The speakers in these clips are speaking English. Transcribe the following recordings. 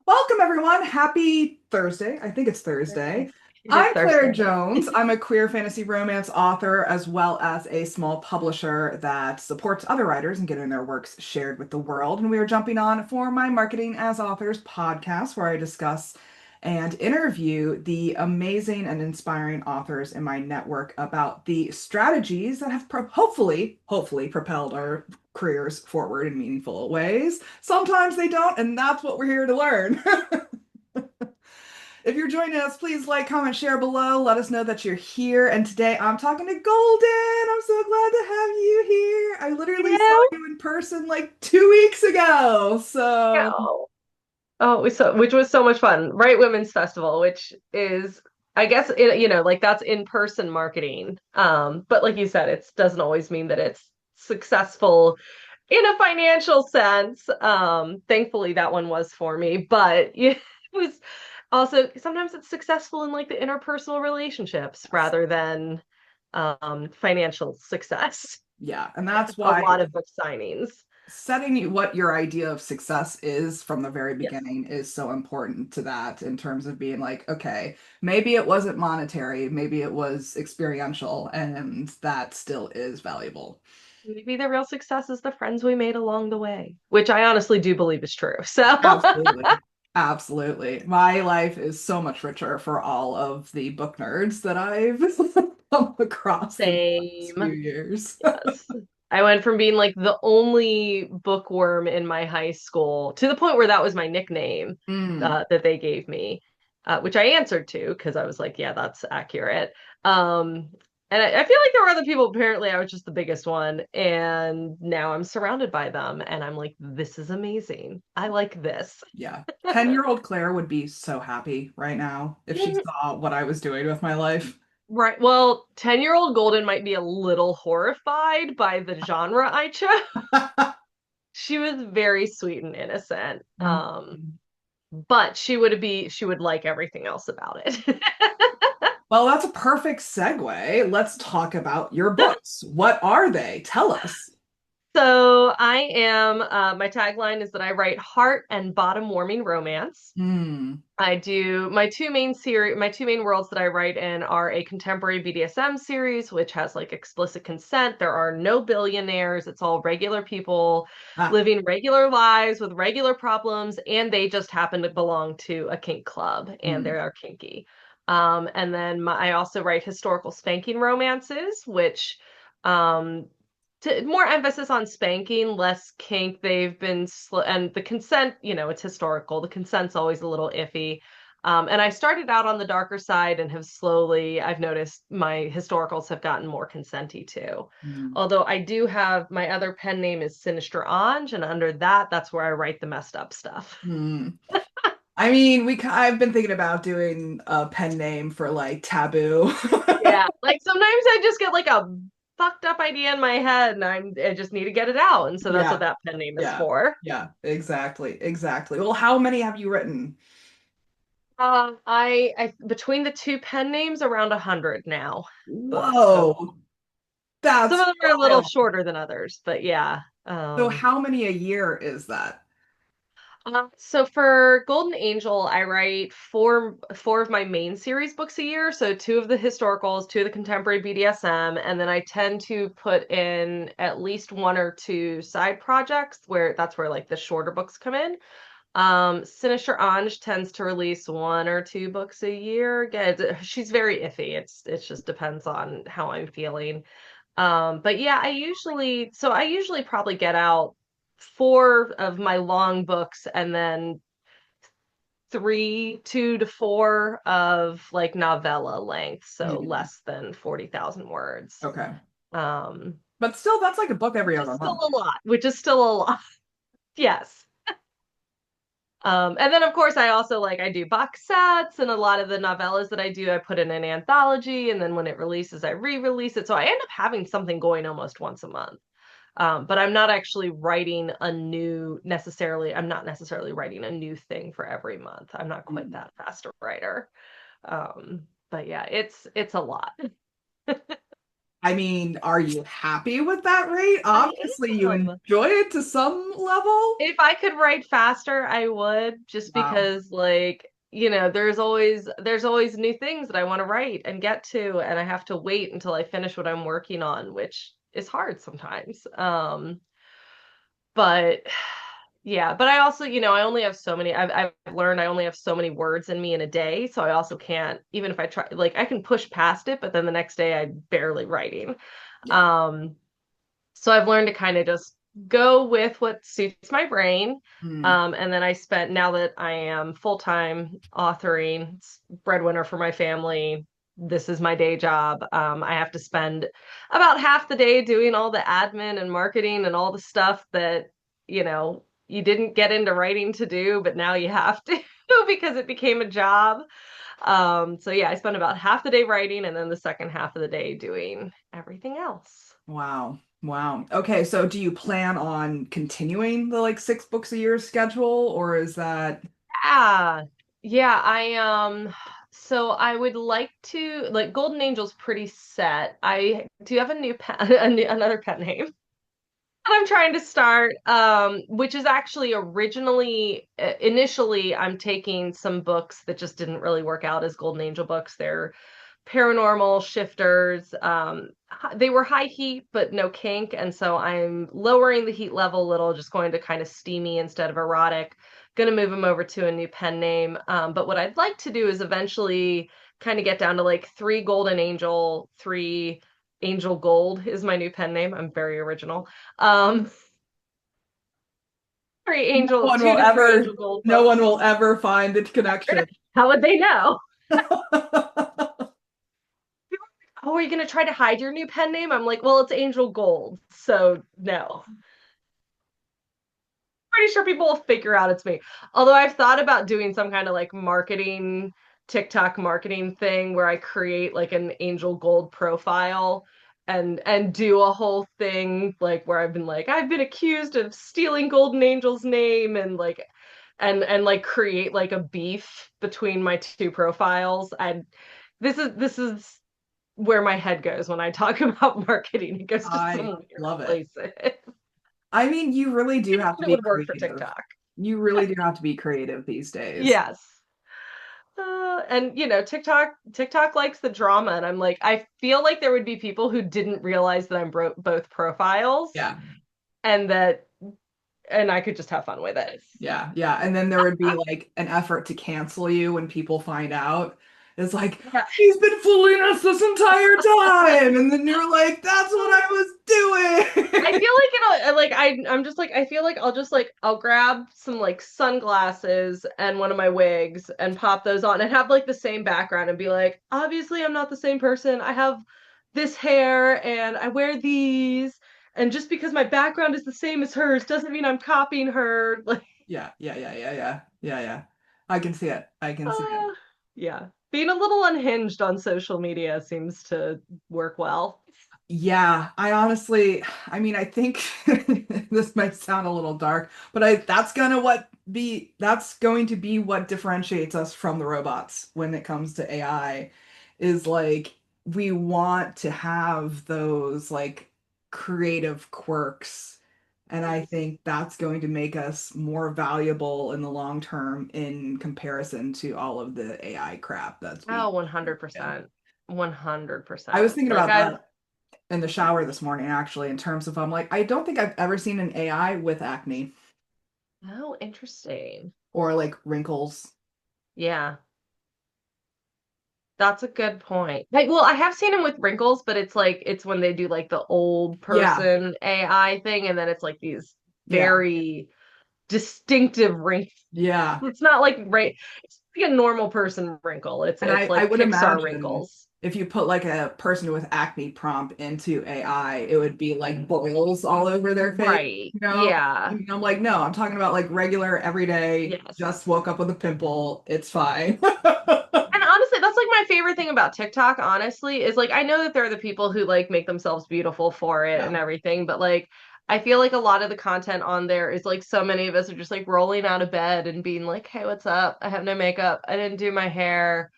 Welcome, everyone. Happy Thursday. I think it's Thursday. It is I'm Claire Thursday. Jones. I'm a queer fantasy romance author as well as a small publisher that supports other writers in getting their works shared with the world. And we are jumping on for my Marketing as Authors podcast, where I discuss and interview the amazing and inspiring authors in my network about the strategies that have hopefully propelled our careers forward in meaningful ways. Sometimes they don't, and that's what we're here to learn. If you're joining us, please like, comment, share below. Let us know that you're here. And today I'm talking to Golden. I'm so glad to have you here. I literally saw Yeah. you in person like 2 weeks ago. So, Oh, which was so much fun. Right Women's Festival, which is, I guess, like that's in-person marketing. But like you said, it doesn't always mean that it's successful in a financial sense. Thankfully that one was for me, but yeah, it was also sometimes it's successful in like the interpersonal relationships yes. rather than financial success. Yeah. And that's A why lot of book signings. setting what your idea of success is from the very Yes. beginning is so important to that in terms of being like, okay, maybe it wasn't monetary, maybe it was experiential, and that still is valuable. Maybe the real success is the friends we made along the way, which I honestly do believe is true. So, Absolutely. Absolutely. My life is so much richer for all of the book nerds that I've come across in the last few same. years. Yes. I went from being like the only bookworm in my high school to the point where that was my nickname Mm. that they gave me, which I answered to because I was like, yeah, that's accurate. Um, and I feel like there were other people. Apparently, I was just the biggest one. And now I'm surrounded by them. And I'm like, this is amazing. I like this. Yeah. 10-year-old Claire would be so happy right now if she saw what I was doing with my life. Right. Well, 10-year-old Golden might be a little horrified by the genre I chose. She was very sweet and innocent. Mm. But she would like everything else about it. Well, that's a perfect segue. Let's talk about your books. What are they? Tell us. So I am my tagline is that I write heart and bottom warming romance. Hmm. I do my two main worlds that I write in are a contemporary BDSM series, which has like explicit consent. There are no billionaires. It's all regular people Ah. living regular lives with regular problems, and they just happen to belong to a kink club and they Hmm. are kinky. And then I also write historical spanking romances, which um, more emphasis on spanking, less kink. They've been and the consent, it's historical. The consent's always a little iffy. And I started out on the darker side and have slowly, I've noticed my historicals have gotten more consenty too. Hmm. Although I do have my other pen name is Sinister Ange, and under that, that's where I write the messed up stuff. Hmm. I mean, I've been thinking about doing a pen name for like taboo. Yeah, like sometimes I just get like a fucked up idea in my head, and I just need to get it out, and so that's what Yeah, that pen name is yeah, for. yeah, exactly, exactly. Well, how many have you written? I between the two pen names, around 100 now, books total. Whoa, Some that's of them are a little wild. shorter than others, but yeah. So how many a year is that? So for Golden Angel, I write four of my main series books a year. So two of the historicals, two of the contemporary BDSM, and then I tend to put in at least one or two side projects where that's where like the shorter books come in. Sinister Ange tends to release one or two books a year. Again, she's very iffy. It just depends on how I'm feeling. But yeah, I usually probably get out four of my long books and then two to four of like novella length, so Mhm. less than 40,000 words. Okay, Um, but still, that's like a book every which is other still month. a lot, which is still a lot. Yes. And then of course I also like I do box sets and a lot of the novellas that I do I put in an anthology and then when it releases I re-release it. So I end up having something going almost once a month. But I'm not actually writing I'm not necessarily writing a new thing for every month. I'm not quite Mm. that fast a writer. But yeah, it's a lot. I mean, are you happy with that rate? I Obviously, you am. enjoy it to some level. If I could write faster, I would, just Wow. because there's always new things that I want to write and get to, and I have to wait until I finish what I'm working on, which is hard sometimes. But yeah, but I also, I only have so many. I've learned I only have so many words in me in a day, so I also can't, even if I try, like I can push past it, but then the next day I'm barely writing. Yeah. Um, so I've learned to kind of just go with what suits my brain. Hmm. And then now that I am full-time authoring, breadwinner for my family, this is my day job. I have to spend about half the day doing all the admin and marketing and all the stuff that, you didn't get into writing to do, but now you have to because it became a job. So yeah, I spend about half the day writing and then the second half of the day doing everything else. Wow. Wow. Okay, so do you plan on continuing the like 6 books a year schedule, or is that Yeah. Yeah, so I would like to like Golden Angel's pretty set. I do have a new pen another pen name that I'm trying to start which is actually initially I'm taking some books that just didn't really work out as Golden Angel books. They're paranormal shifters. They were high heat but no kink, and so I'm lowering the heat level a little, just going to kind of steamy instead of erotic. Gonna move them over to a new pen name. But what I'd like to do is eventually kind of get down to like three Golden Angel, three Angel Gold is my new pen name. I'm very original. Um, no one two will to three ever Angel Gold no one books. will ever find the connection? How would they know? Oh, are you gonna try to hide your new pen name? I'm like, well, it's Angel Gold, so no. Pretty sure people will figure out it's me. Although I've thought about doing some kind of like marketing, TikTok marketing thing where I create like an Angel Gold profile and do a whole thing like where I've been accused of stealing Golden Angel's name and like create like a beef between my two profiles. And this is where my head goes when I talk about marketing. It goes to some I weird love it. places. I mean, you really do have to It be would work for creative. TikTok. You really do have to be creative these days. Yes. And TikTok likes the drama, and I'm like, I feel like there would be people who didn't realize that I'm both profiles, Yeah. and that, and I could just have fun with it. Yeah, yeah. And then there would be like an effort to cancel you when people find out. It's like, Yeah. he's been fooling us this entire time. And then you're like, that's what I was I doing. feel like I'm just like I feel like I'll grab some like sunglasses and one of my wigs and pop those on and have like the same background and be like, obviously I'm not the same person. I have this hair and I wear these, and just because my background is the same as hers doesn't mean I'm copying her. Like, Yeah, yeah, yeah, yeah, yeah. Yeah, yeah. I can see it. I can see it. uh, yeah. Being a little unhinged on social media seems to work well. Yeah, I honestly, I mean, I think this might sound a little dark, but that's going to be what differentiates us from the robots when it comes to AI, is like we want to have those like creative quirks. And I think that's going to make us more valuable in the long term in comparison to all of the AI crap that's being. Oh, Yeah. 100%. I was 100%. thinking Like about I've that in the shower this morning, actually, in terms of I'm like, I don't think I've ever seen an AI with acne Oh, interesting. or like wrinkles. Yeah, that's a good point. Like, well, I have seen him with wrinkles, but it's when they do like the old Yeah, person AI thing, and then it's like these yeah, very distinctive wrinkles. yeah. It's not like right, it's like a normal person wrinkle. It's And it's I like would Pixar imagine wrinkles. if you put like a person with acne prompt into AI, it would be like boils all over their face, Right. you know? Yeah. And I'm like, no, I'm talking about like regular, everyday, Yes. just woke up with a pimple. It's fine. And honestly, that's like my favorite thing about TikTok, honestly, is like I know that there are the people who like make themselves beautiful for it Yeah. and everything, but like I feel like a lot of the content on there is like so many of us are just like rolling out of bed and being like, "Hey, what's up? I have no makeup. I didn't do my hair."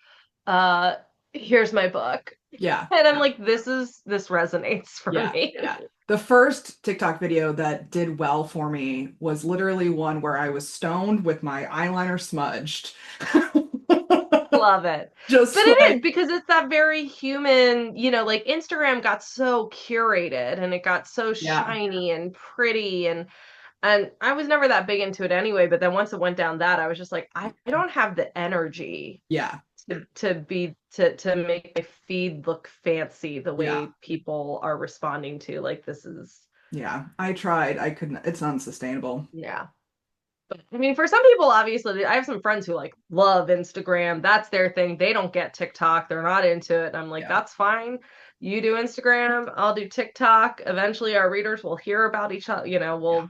Uh here's my book. Yeah. And I'm like, this resonates for Yeah, me. yeah. The first TikTok video that did well for me was literally one where I was stoned with my eyeliner smudged. Love it. But Just it is like, because it's that very human, like Instagram got so curated and it got so yeah, shiny and pretty and I was never that big into it anyway, but then once it went down that, I was just like, I don't have the energy yeah, to make my feed look fancy the yeah, way people are responding to. Like this is yeah. I tried. I couldn't, it's unsustainable. yeah. But I mean, for some people, obviously, I have some friends who like love Instagram. That's their thing. They don't get TikTok. They're not into it. And I'm like, Yeah, that's fine. You do Instagram, I'll do TikTok. Eventually our readers will hear about each other. yeah,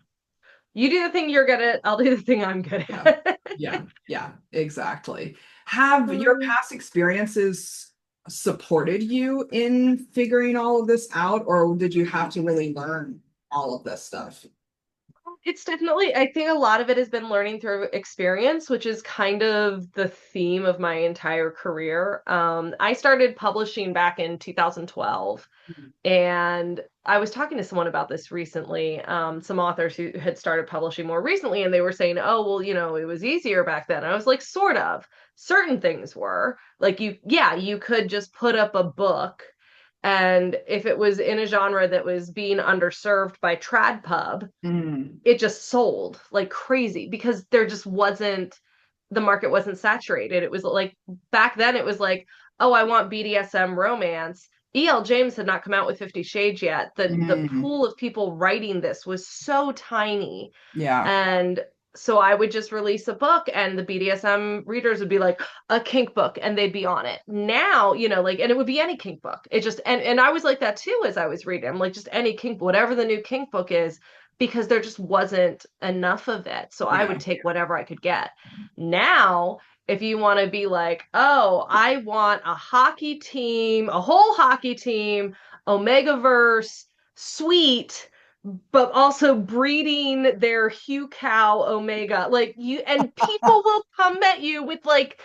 You do the thing you're good at, I'll do the thing I'm good yeah, at. yeah, yeah, exactly. Have your Um, past experiences supported you in figuring all of this out, or did you have to really learn all of this stuff? It's definitely, I think a lot of it has been learning through experience, which is kind of the theme of my entire career. I started publishing back in 2012. And I was talking to someone about this recently, some authors who had started publishing more recently, and they were saying, oh, well, it was easier back then. I was like, sort of. Certain things were. Like you could just put up a book, and if it was in a genre that was being underserved by TradPub, Mm, it just sold like crazy because there just wasn't the market wasn't saturated. It was like back then it was like, oh, I want BDSM romance. E.L. James had not come out with 50 Shades yet. The mm, pool of people writing this was so tiny. yeah. And so I would just release a book and the BDSM readers would be like a kink book and they'd be on it. Now, like and it would be any kink book. It just and I was like that too as I was reading. I'm like just any kink, whatever the new kink book is, because there just wasn't enough of it. So I would Yeah. take whatever I could get. Now, if you want to be like, oh, I want a hockey team, a whole hockey team, Omegaverse, sweet, but also breeding their Hugh Cow Omega. Like you, and people will come at you with like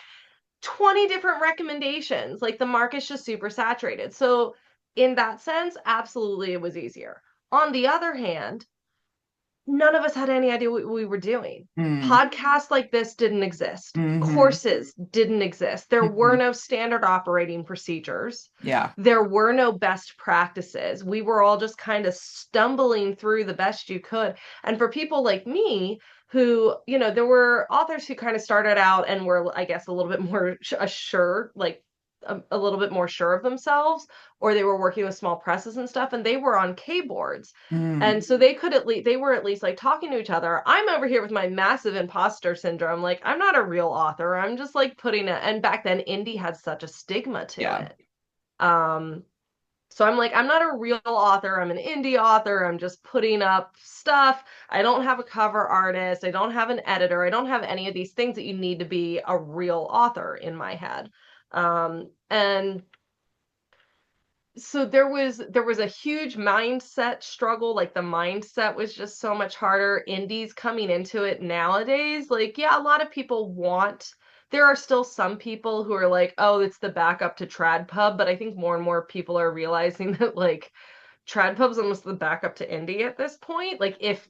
20 different recommendations. Like the market's just super saturated. So, in that sense, absolutely it was easier. On the other hand, none of us had any idea what we were doing. Mm, Podcasts like this didn't exist. hmm Courses didn't exist. There were hmm no standard operating procedures. Yeah. There were no best practices. We were all just kind of stumbling through the best you could. And for people like me, who, there were authors who kind of started out and were, I guess, a little bit more assured, like a little bit more sure of themselves, or they were working with small presses and stuff, and they were on K boards Mm, and so they could at least they were at least like talking to each other. I'm over here with my massive imposter syndrome. Like I'm not a real author. I'm just like putting it and back then indie had such a stigma to yeah. it. Um so I'm like, I'm not a real author. I'm an indie author. I'm just putting up stuff. I don't have a cover artist. I don't have an editor. I don't have any of these things that you need to be a real author in my head. And so there was a huge mindset struggle. Like the mindset was just so much harder. Indies coming into it nowadays, like yeah, a lot of people want, there are still some people who are like, oh, it's the backup to TradPub, but I think more and more people are realizing that like TradPub's almost the backup to indie at this point. Like if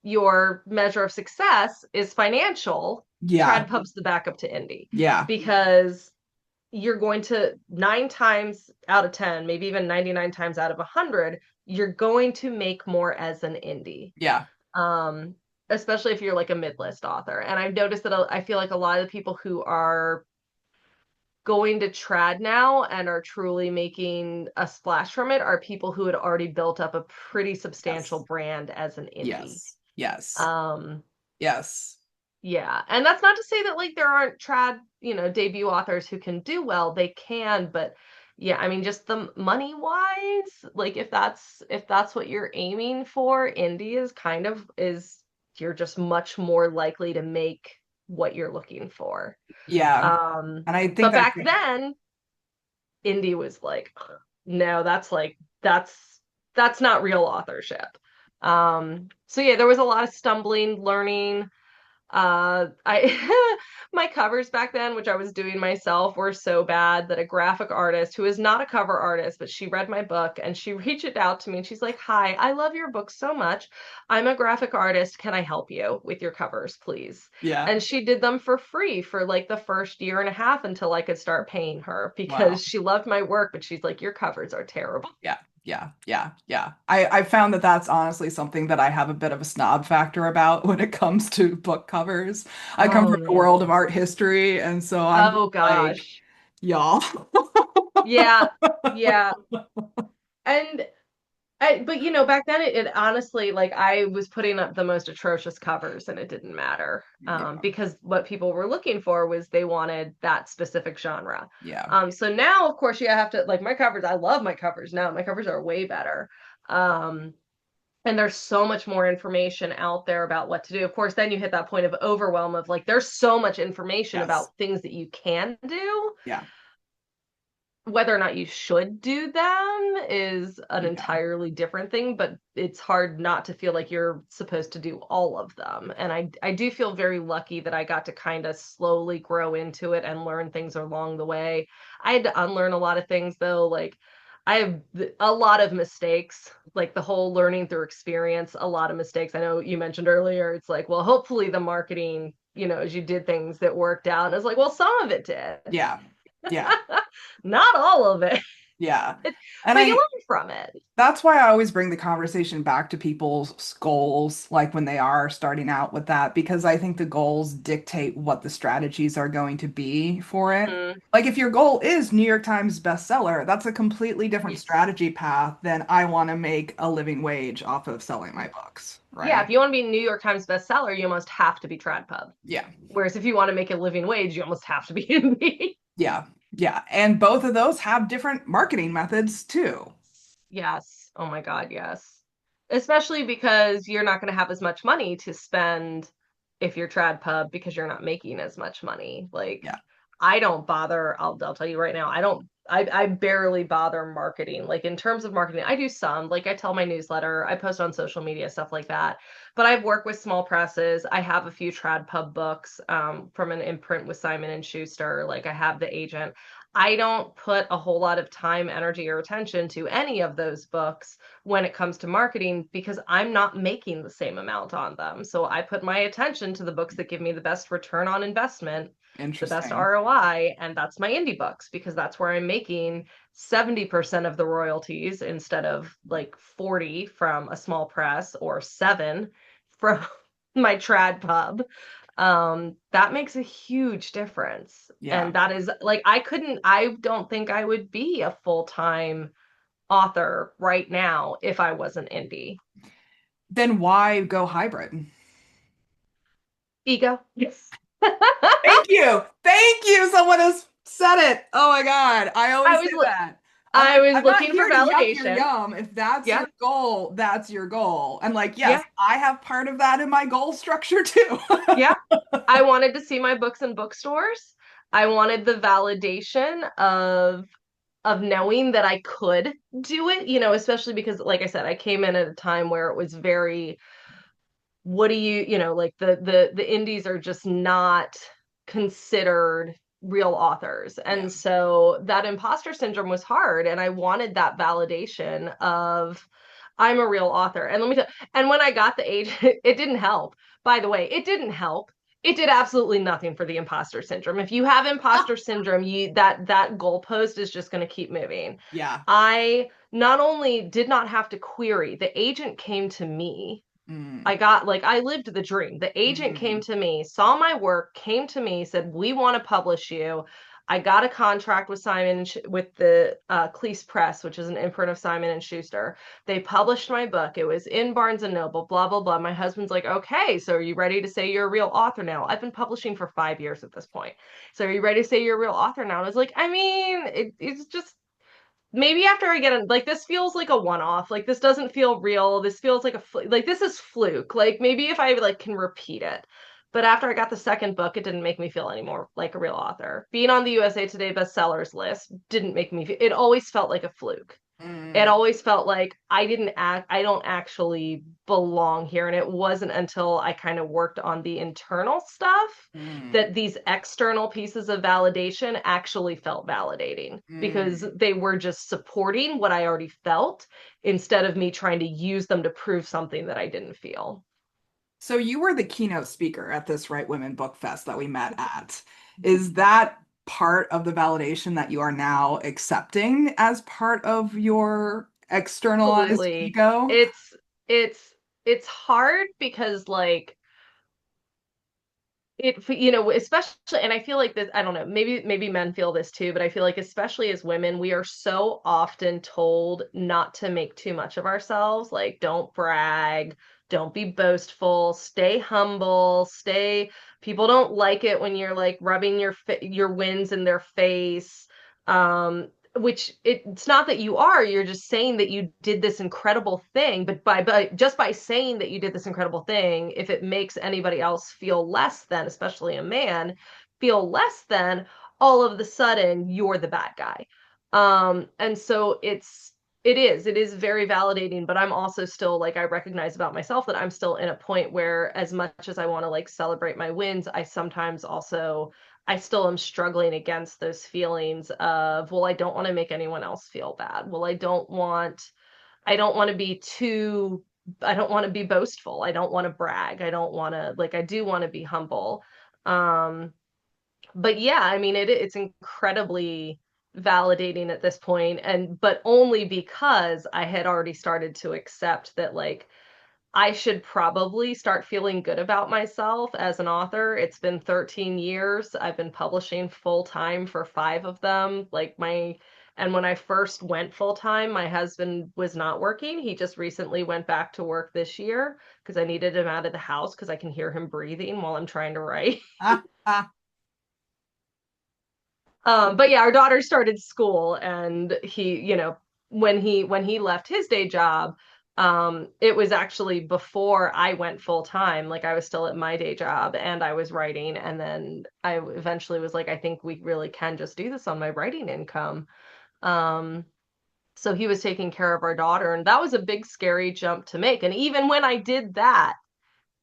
your measure of success is financial, Yeah. TradPub's the backup to indie Yeah. because you're going to 9 times out of 10, maybe even 99 times out of 100, you're going to make more as an indie. Yeah. Um, Especially if you're like a mid-list author. And I've noticed that I feel like a lot of the people who are going to trad now and are truly making a splash from it are people who had already built up a pretty substantial Yes. brand as an indie. Yes. Yes. Um, Yes. Yeah, and that's not to say that like there aren't debut authors who can do well. They can, but yeah, I mean just the money wise, like if that's what you're aiming for, indie is kind of is you're just much more likely to make what you're looking for. Yeah. And I think But that, back then, indie was like, no, that's not real authorship. So yeah, there was a lot of stumbling, learning, I my covers back then, which I was doing myself, were so bad that a graphic artist who is not a cover artist, but she read my book and she reached out to me and she's like, "Hi, I love your book so much. I'm a graphic artist. Can I help you with your covers, please?" Yeah. And she did them for free for like the first year and a half until I could start paying her Wow. because she loved my work, but she's like, "Your covers are terrible." Yeah. Yeah. Yeah. Yeah. I found that that's honestly something that I have a bit of a snob factor about when it comes to book covers. I come Oh from the world of no. art history, and so I'm just Oh like, gosh. y'all. Yeah. Yeah. And but back then it honestly, like, I was putting up the most atrocious covers and it didn't matter, Yeah. because what people were looking for was they wanted that specific genre. Yeah. So now, of course, you have to, like, my covers. I love my covers now. My covers are way better. Um, and there's so much more information out there about what to do. Of course, then you hit that point of overwhelm of like, there's so much information Yes. about things that you can do. Yeah. Whether or not you should do them is an Yeah. entirely different thing, but it's hard not to feel like you're supposed to do all of them. And I do feel very lucky that I got to kind of slowly grow into it and learn things along the way. I had to unlearn a lot of things though, like I have a lot of mistakes, like the whole learning through experience, a lot of mistakes. I know you mentioned earlier, it's like, well, hopefully the marketing, as you did things that worked out. And it's like, well, some of it did. Yeah. Yeah. Not all of it. Yeah. It's, And but you I learn from it. That's why I always bring the conversation back to people's goals, like when they are starting out with that, because I think the goals dictate what the strategies are going to be for it. Mm-hmm. Like if your goal is New York Times bestseller, that's a completely different Yes. strategy path than I want to make a living wage off of selling my books, Yeah, right? if you want to be New York Times bestseller, you almost have to be trad pub. Yeah. Whereas if you want to make a living wage, you almost have to be indie. Yeah. Yeah. And both of those have different marketing methods too. Yes. Oh my God, yes. Especially because you're not going to have as much money to spend if you're trad pub because you're not making as much money. Like, Yeah. I don't bother, I'll tell you right now, I barely bother marketing. Like, in terms of marketing, I do some, like I tell my newsletter, I post on social media, stuff like that. But I've worked with small presses. I have a few trad pub books, from an imprint with Simon and Schuster. Like, I have the agent. I don't put a whole lot of time, energy, or attention to any of those books when it comes to marketing because I'm not making the same amount on them. So I put my attention to the books that give me the best return on investment, the best Interesting. ROI, and that's my indie books because that's where I'm making 70% of the royalties instead of like 40 from a small press or 7 from my trad pub. That makes a huge difference. Yeah. And that is like, I don't think I would be a full-time author right now if I wasn't indie. Then why go hybrid? Ego. Yes. Thank you. Thank you. Someone has said it. Oh my God. I I always say was lo- that. I'm I like, was I'm not looking for here to yuck your validation. yum. If that's Yeah. your goal, that's your goal. And like, yes, Yeah. I have part of that in my goal structure too. Yeah. I wanted to see my books in bookstores. I wanted the validation of knowing that I could do it, especially because like I said, I came in at a time where it was very, what do like the indies are just not considered real authors. Yeah. And so that imposter syndrome was hard and I wanted that validation of I'm a real author. And let me tell and when I got the age it didn't help. By the way, it didn't help. It did absolutely nothing for the imposter syndrome. If you have imposter syndrome, you that goalpost is just going to keep moving. Yeah. I not only did not have to query, the agent came to me. Mm. I got like I lived the dream. The agent came Mm. to me, saw my work, came to me, said, "We want to publish you." I got a contract with Simon and with the Cleese Press, which is an imprint of Simon and Schuster. They published my book. It was in Barnes and Noble. Blah blah blah. My husband's like, "Okay, so are you ready to say you're a real author now?" I've been publishing for 5 years at this point. So are you ready to say you're a real author now? And I was like, I mean, it's just maybe after I get in, like this feels like a one-off. Like this doesn't feel real. This feels like like this is fluke. Like maybe if I like can repeat it. But after I got the second book, it didn't make me feel anymore like a real author. Being on the USA Today bestsellers list didn't make me feel, it always felt like a fluke. It Mm, always felt like I don't actually belong here. And it wasn't until I kind of worked on the internal stuff mm, that these external pieces of validation actually felt validating because mm. they were just supporting what I already felt instead of me trying to use them to prove something that I didn't feel. So you were the keynote speaker at this Right Women Book Fest that we met at. Is that part of the validation that you are now accepting as part of your externalized Absolutely. ego? It's it's hard because like especially, and I feel like this, I don't know, maybe men feel this too, but I feel like especially as women, we are so often told not to make too much of ourselves, like don't brag, don't be boastful, stay humble, stay people don't like it when you're like rubbing your wins in their face. Which it's not that you are, you're just saying that you did this incredible thing, but by just by saying that you did this incredible thing, if it makes anybody else feel less than, especially a man, feel less than, all of the sudden you're the bad guy. And so it is very validating, but I'm also still like I recognize about myself that I'm still in a point where as much as I want to like celebrate my wins, I still am struggling against those feelings of, well, I don't want to make anyone else feel bad. Well, I don't want to be too, I don't want to be boastful. I don't want to brag. I don't want to, like, I do want to be humble. Um, but yeah, I mean, it's incredibly validating at this point, but only because I had already started to accept that, like, I should probably start feeling good about myself as an author. It's been 13 years. I've been publishing full time for 5 of them. And when I first went full time, my husband was not working. He just recently went back to work this year because I needed him out of the house because I can hear him breathing while I'm trying to write. Ah, ah. But yeah, our daughter started school, and when he left his day job, it was actually before I went full time. Like I was still at my day job and I was writing, and then I eventually was like, I think we really can just do this on my writing income. Um, so he was taking care of our daughter, and that was a big scary jump to make. And even when I did that,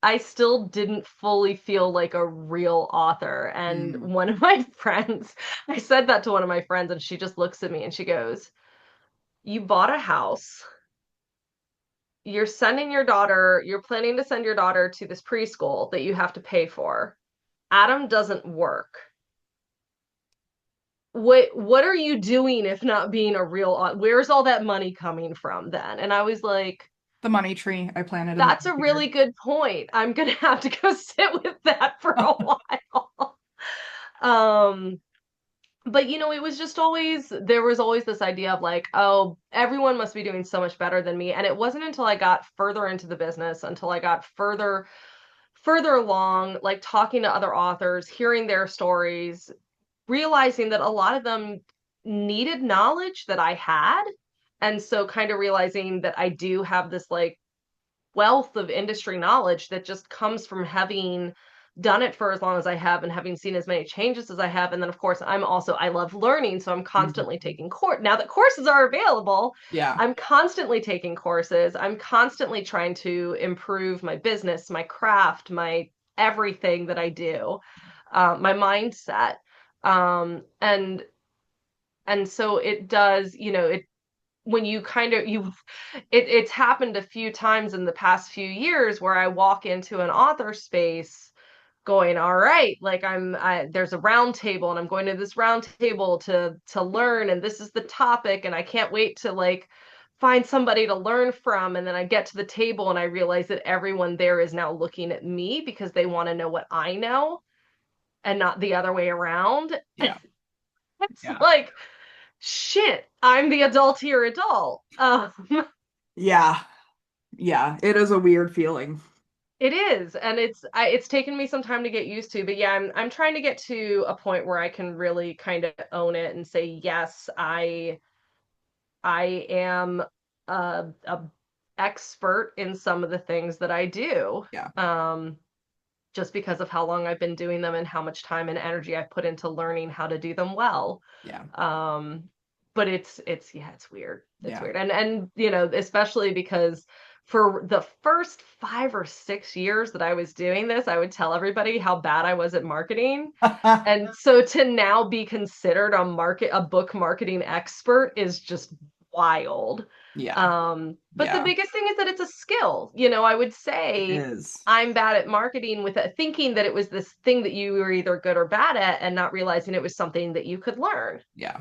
I still didn't fully feel like a real author. And Mm. one of my friends, I said that to one of my friends, and she just looks at me and she goes, you bought a house. You're planning to send your daughter to this preschool that you have to pay for. Adam doesn't work. What are you doing if not being a real where's all that money coming from then? And I was like, The money tree I planted in the that's a backyard. really good point. I'm gonna have to go sit with that for a while. Um, but it was just always there was always this idea of like, oh, everyone must be doing so much better than me. And it wasn't until I got further into the business, until I got further along, like talking to other authors, hearing their stories, realizing that a lot of them needed knowledge that I had. And so kind of realizing that I do have this like wealth of industry knowledge that just comes from having done it for as long as I have and having seen as many changes as I have. And then, of course, I love learning. So I'm constantly Mhm. taking now that courses are available. Yeah, I'm constantly taking courses. I'm constantly trying to improve my business, my craft, my everything that I do, my mindset. And so it does, when you kind of it's happened a few times in the past few years where I walk into an author space going, all right, like there's a round table and I'm going to this round table to learn, and this is the topic, and I can't wait to like find somebody to learn from. And then I get to the table and I realize that everyone there is now looking at me because they want to know what I know and not the other way around. yeah, It's yeah, like, shit, I'm the adultier adult. yeah, yeah. It is a weird feeling. It is, and it's taken me some time to get used to, but yeah, I'm trying to get to a point where I can really kind of own it and say, yes, I am a expert in some of the things that I do. Yeah, Um, just because of how long I've been doing them and how much time and energy I've put into learning how to do them well. yeah. Um, but it's yeah, it's weird. It's Yeah. weird. And especially because for the first 5 or 6 years that I was doing this, I would tell everybody how bad I was at marketing. And so to now be considered a book marketing expert is just wild. Yeah. But the Yeah. biggest thing is that it's a skill. I would It say is. I'm bad at marketing with it, thinking that it was this thing that you were either good or bad at, and not realizing it was something that you could learn. Yeah.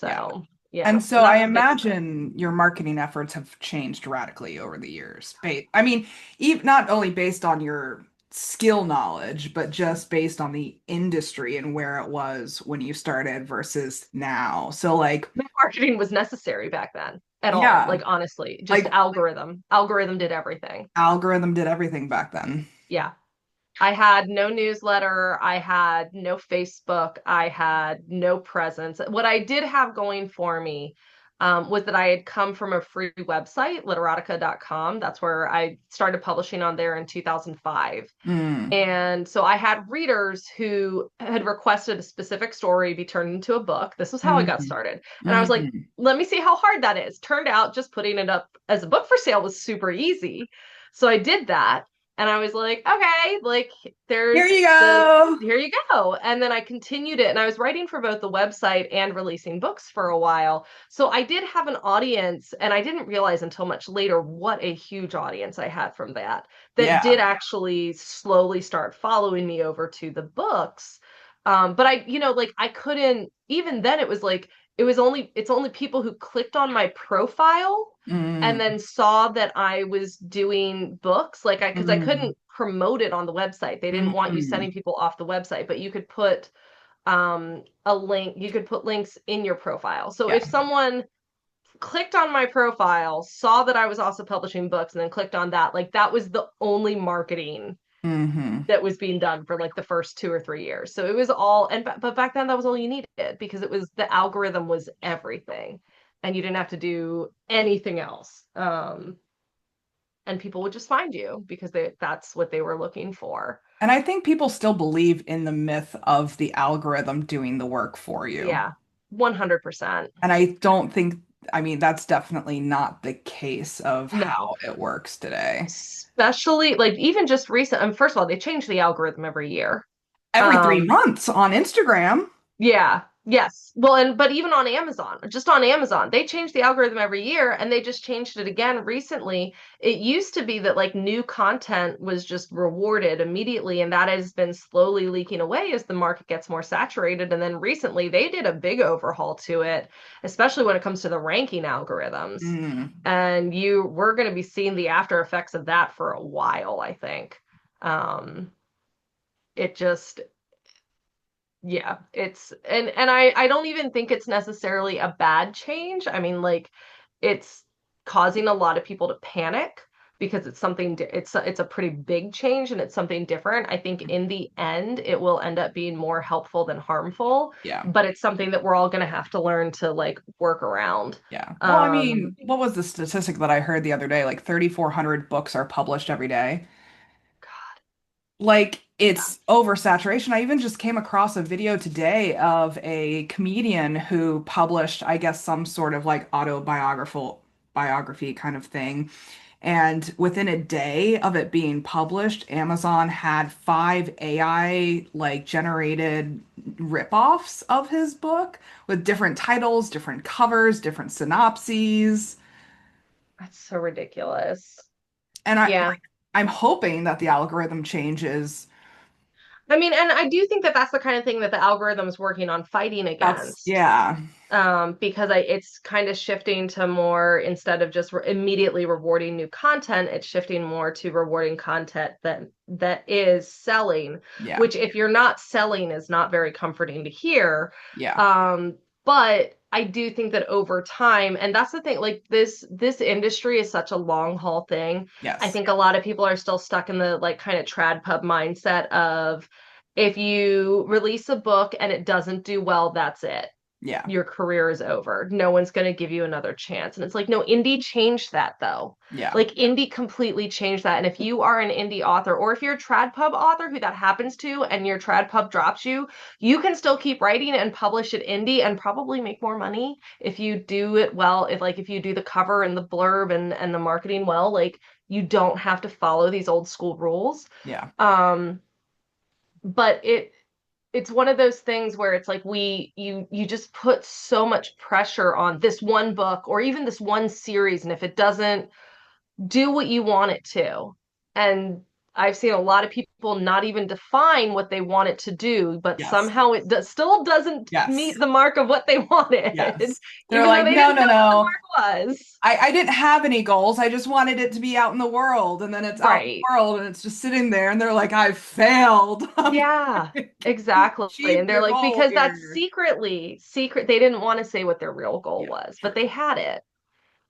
Yeah. So, yeah, And so and I that's a big regret. imagine your marketing efforts have changed radically over the years. I mean, even not only based on your skill knowledge, but just based on the industry and where it was when you started versus now. So like, Marketing was necessary back then at all. yeah, Like honestly, just like algorithm. Algorithm did everything. algorithm did everything back then. Yeah. I had no newsletter. I had no Facebook. I had no presence. What I did have going for me was that I had come from a free website, literatica.com. That's where I started publishing on there in 2005. Mm, And so I had readers who had requested a specific story be turned into a book. This was how I got mm, started. And I was like, mm. let me see how hard that is. Turned out just putting it up as a book for sale was super easy. So I did that. And I was like, okay, like Here there's you the go. here you go. And then I continued it and I was writing for both the website and releasing books for a while. So I did have an audience and I didn't realize until much later what a huge audience I had from that did Yeah. actually slowly start following me over to the books. But like I couldn't, even then it was like, it's only people who clicked on my profile and Mm, then saw that I was doing books, like because I mm, couldn't promote it on the website. They didn't want you mm. sending people off the website, but you could put a link, you could put links in your profile. So Yeah. if someone clicked on my profile, saw that I was also publishing books, and then clicked on that, like that was the only marketing Hmm. that was being done for like the first 2 or 3 years. So it was all, but back then that was all you needed because it was the algorithm was everything, and you didn't have to do anything else. And people would just find you because that's what they were looking for. And I think people still believe in the myth of the algorithm doing the work for you. Yeah, 100%. And I don't think, I mean, that's definitely not the case of No, how it works today. especially like even just recent. First of all, they change the algorithm every year. Every three Um, months on Instagram. Yeah. Yes. Well, but even on Amazon, just on Amazon, they change the algorithm every year and they just changed it again recently. It used to be that like new content was just rewarded immediately, and that has been slowly leaking away as the market gets more saturated. And then recently they did a big overhaul to it, especially when it comes to the ranking algorithms. Mm. And we're going to be seeing the after effects of that for a while, I think. Um, it just yeah, it's and I don't even think it's necessarily a bad change. I mean, like it's causing a lot of people to panic because it's it's a pretty big change and it's something different. I think in the end it will end up being more helpful than harmful, Yeah. but it's something that we're all going to have to learn to like work around. Yeah. Well, I Um, mean, what was the statistic that I heard the other day? Like 3,400 books are published every day. God, Like yeah. it's oversaturation. I even just came across a video today of a comedian who published, I guess, some sort of like autobiographical biography kind of thing. And within a day of it being published, Amazon had five AI like generated ripoffs of his book with different titles, different covers, different synopses. That's so ridiculous. And Yeah. I'm hoping that the algorithm changes. I mean, and I do think that that's the kind of thing that the algorithm is working on fighting That's against. yeah. Because it's kind of shifting to more instead of just immediately rewarding new content, it's shifting more to rewarding content that is selling, Yeah. which if you're not selling is not very comforting to hear. Yeah. But I do think that over time, and that's the thing, like this industry is such a long haul thing. I Yes. think a lot of people are still stuck in the like kind of trad pub mindset of if you release a book and it doesn't do well, that's it. Yeah. your career is over. No one's going to give you another chance. And it's like, no, indie changed that though. Yeah. Like indie completely changed that. And if you are an indie author, or if you're a trad pub author who that happens to, and your trad pub drops you, you can still keep writing and publish at indie and probably make more money if you do it well. If you do the cover and the blurb and the marketing well, like you don't have to follow these old school rules. Yeah. Um, but it's one of those things where it's like you just put so much pressure on this one book or even this one series, and if it doesn't do what you want it to, and I've seen a lot of people not even define what they want it to do, but Yes. somehow still doesn't Yes. meet the mark of what they wanted, Yes. They're even though like, they no, didn't no, know what the no. mark was. I didn't have any goals. I just wanted it to be out in the world. And then it's out in Right. the world and it's just sitting there and they're like, I failed. I'm Yeah, like, you exactly. And achieved they're your like, goal because that's here. secret. They didn't want to say what their real goal Yeah, was, but true. they had it.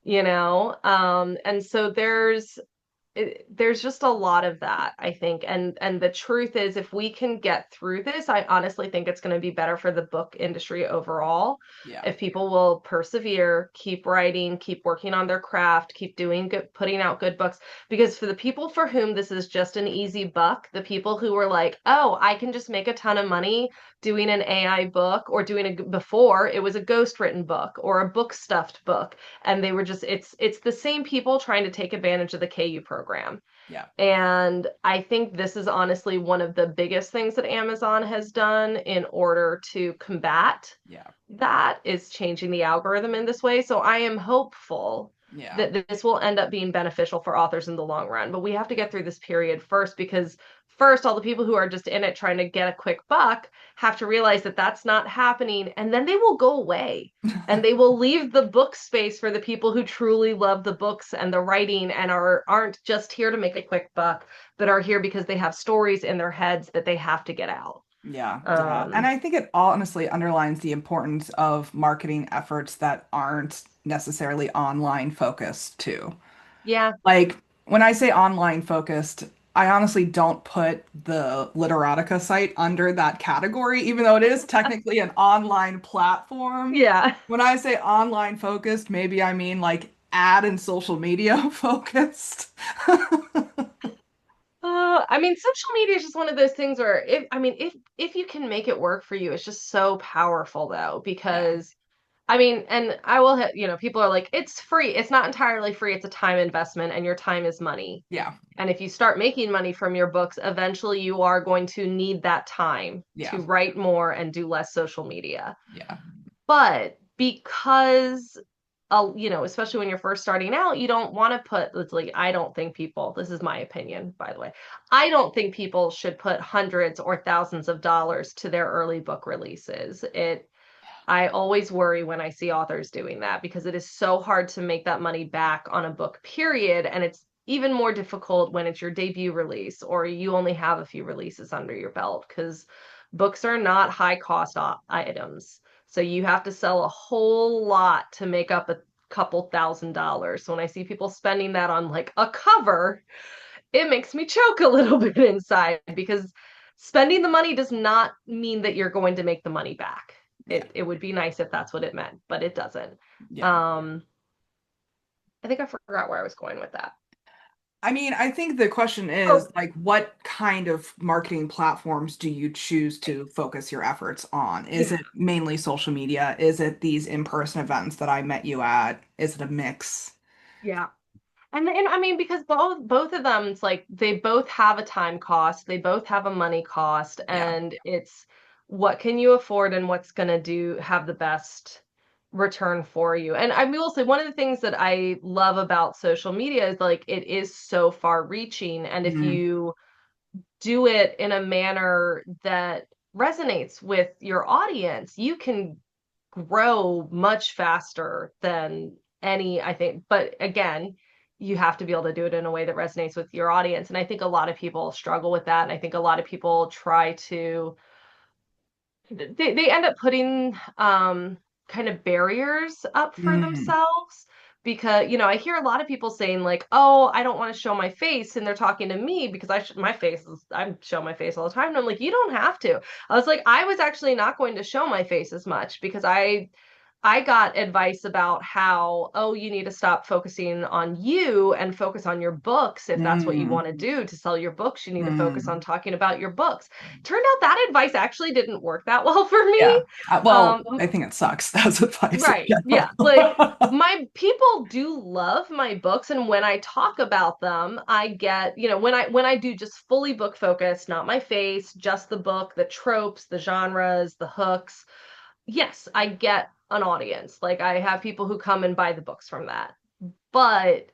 And so there's just a lot of that, I think. And the truth is, if we can get through this, I honestly think it's going to be better for the book industry overall. Yeah. If people will persevere, keep writing, keep working on their craft, keep doing good, putting out good books. Because for the people for whom this is just an easy buck, the people who were like, oh, I can just make a ton of money doing an AI book, or before it was a ghost written book or a book stuffed book, and they were just it's the same people trying to take advantage of the KU program. Yeah. And I think this is honestly one of the biggest things that Amazon has done in order to combat Yeah. that, is changing the algorithm in this way. So I am hopeful Yeah. that this will end up being beneficial for authors in the long run. But we have to get through this period first, because first, all the people who are just in it trying to get a quick buck have to realize that that's not happening, and then they will go away. And they will leave the book space for the people who truly love the books and the writing and aren't just here to make a quick buck, but are here because they have stories in their heads that they have to get out. Yeah, yeah. And Um, I think it honestly underlines the importance of marketing efforts that aren't necessarily online focused too. yeah, Like when I say online focused, I honestly don't put the Literotica site under that category, even though it is technically an online platform. yeah. When I say online focused, maybe I mean like ad and social media focused. I mean, social media is just one of those things where if you can make it work for you, it's just so powerful though, Yeah, because I mean, and I will hit, people are like, it's free. It's not entirely free. It's a time investment, and your time is money. yeah, And if you start making money from your books, eventually you are going to need that time yeah, to write more and do less social media. yeah, But because especially when you're first starting out, you don't want to put, it's like, I don't think people, this is my opinion, by the way, I don't think people should put hundreds or thousands of dollars to their early book releases. I always worry when I see authors doing that, because it is so hard to make that money back on a book, period. And it's even more difficult when it's your debut release or you only have a few releases under your belt, because books are not high cost items. So you have to sell a whole lot to make up a couple $1,000s. So when I see people spending that on like a cover, it makes me choke a little bit inside, because spending the money does not mean that you're going to make the money back. yeah, It would be nice if that's what it meant, but it doesn't. yeah. Um, I think I forgot where I was going with that. I mean, I think the question is Oh, like, what kind of marketing platforms do you choose to focus your efforts on? Is yeah. it mainly social media? Is it these in-person events that I met you at? Is it a mix? Yeah. And I mean, because both of them, it's like they both have a time cost, they both have a money cost, Yeah. and it's what can you afford and what's gonna have the best return for you. And I will say one of the things that I love about social media is like it is so far reaching, and if Mhm. you do it in a manner that resonates with your audience, you can grow much faster than any, I think. But again, you have to be able to do it in a way that resonates with your audience. And I think a lot of people struggle with that. And I think a lot of people try to, they end up putting kind of barriers up for Mm. themselves, because, I hear a lot of people saying like, "Oh, I don't want to show my face," and they're talking to me because I show my face all the time, and I'm like, "You don't have to." I was like, I was actually not going to show my face as much because I got advice about how, oh, you need to stop focusing on you and focus on your books. If that's what you Mm, want to do to sell your books, you need to focus on mm. talking about your books. Turned out that advice actually didn't work that well for me. Yeah. Well, Um, I think it sucks. That's advice in right. Yeah. general. Like my people do love my books, and when I talk about them, I get, when I do just fully book focused, not my face, just the book, the tropes, the genres, the hooks, yes, I get an audience. Like I have people who come and buy the books from that. But